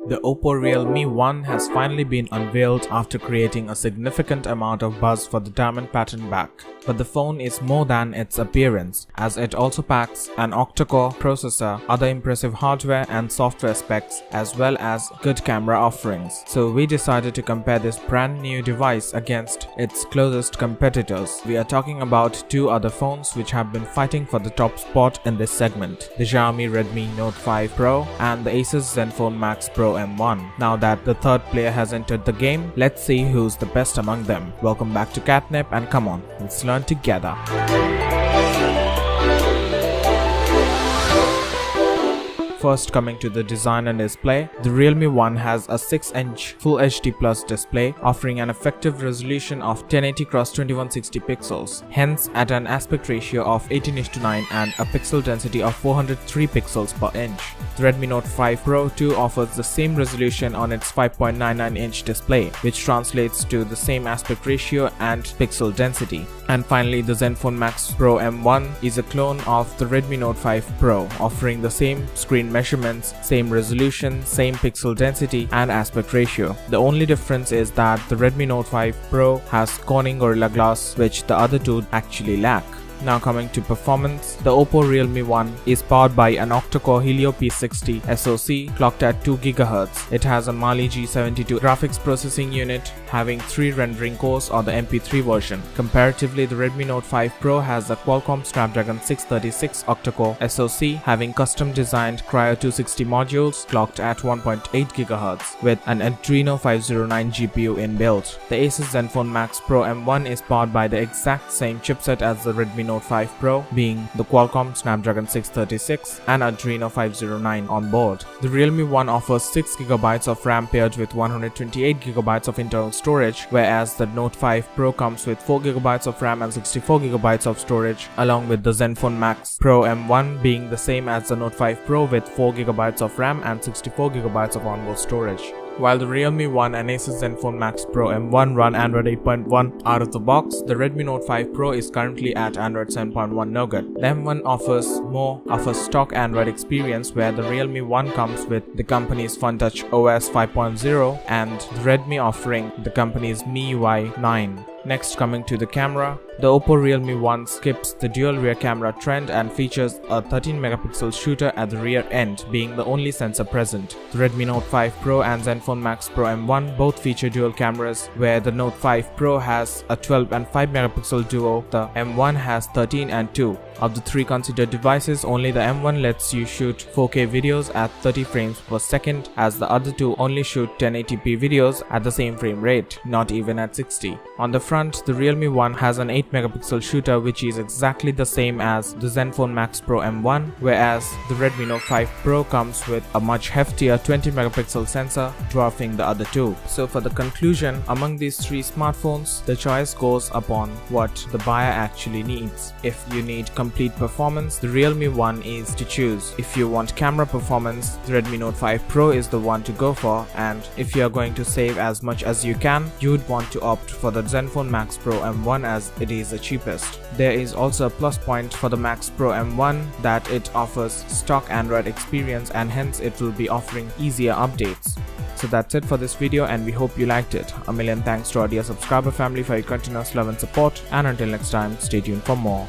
The Oppo Realme 1 has finally been unveiled after creating a significant amount of buzz for the diamond pattern back. But the phone is more than its appearance, as it also packs an octa-core processor, other impressive hardware and software specs, as well as good camera offerings. So we decided to compare this brand new device against its closest competitors. We are talking about two other phones which have been fighting for the top spot in this segment: the Xiaomi Redmi Note 5 Pro and the Asus Zenfone Max Pro M1. Now that the third player has entered the game, let's see who's the best among them. Welcome back to QatNip, and come on, let's learn together. First, coming to the design and display, the Realme 1 has a 6-inch Full HD Plus display offering an effective resolution of 1080x2160 pixels, hence at an aspect ratio of 18:9 and a pixel density of 403 pixels per inch. The Redmi Note 5 Pro 2 offers the same resolution on its 5.99-inch display, which translates to the same aspect ratio and pixel density. And finally, the Zenfone Max Pro M1 is a clone of the Redmi Note 5 Pro, offering the same screen measurements, same resolution, same pixel density and aspect ratio. The only difference is that the Redmi Note 5 Pro has Corning Gorilla Glass, which the other two actually lack. Now coming to performance, the Oppo Realme 1 is powered by an octa-core Helio P60 SoC clocked at 2 GHz. It has a Mali G72 graphics processing unit having 3 rendering cores or the MP3 version. Comparatively, the Redmi Note 5 Pro has a Qualcomm Snapdragon 636 octa-core SoC having custom designed Cryo 260 modules clocked at 1.8 GHz with an Adreno 509 GPU inbuilt. The Asus Zenfone Max Pro M1 is powered by the exact same chipset as the Redmi Note 5 Pro, being the Qualcomm Snapdragon 636 and Adreno 509 on board. The Realme 1 offers 6GB of RAM paired with 128GB of internal storage, whereas the Note 5 Pro comes with 4GB of RAM and 64GB of storage, along with the Zenfone Max Pro M1 being the same as the Note 5 Pro with 4GB of RAM and 64GB of onboard storage. While the Realme 1 and Asus Zenfone Max Pro M1 run Android 8.1 out of the box, the Redmi Note 5 Pro is currently at Android 7.1 Nougat. The M1 offers more of a stock Android experience, where the Realme 1 comes with the company's FunTouch OS 5.0 and the Redmi offering the company's MIUI 9. Next, coming to the camera, the Oppo Realme 1 skips the dual rear camera trend and features a 13-megapixel shooter at the rear end, being the only sensor present. The Redmi Note 5 Pro and Zenfone Max Pro M1 both feature dual cameras, where the Note 5 Pro has a 12 and 5-megapixel duo, the M1 has 13 and 2. Of the three considered devices, only the M1 lets you shoot 4K videos at 30 frames per second, as the other two only shoot 1080p videos at the same frame rate, not even at 60. On the front, the Realme 1 has an 8-megapixel shooter, which is exactly the same as the Zenfone Max Pro M1, whereas the Redmi Note 5 Pro comes with a much heftier 20-megapixel sensor, dwarfing the other two. So for the conclusion, among these three smartphones, the choice goes upon what the buyer actually needs. If you need complete performance, the Realme 1 is to choose. If you want camera performance, the Redmi Note 5 Pro is the one to go for, and if you are going to save as much as you can, you would want to opt for the Zenfone Max Pro M1 as it is the cheapest. There is also a plus point for the Max Pro M1 that it offers stock Android experience, and hence it will be offering easier updates. So that's it for this video, and we hope you liked it. A million thanks to our dear subscriber family for your continuous love and support, and until next time, stay tuned for more.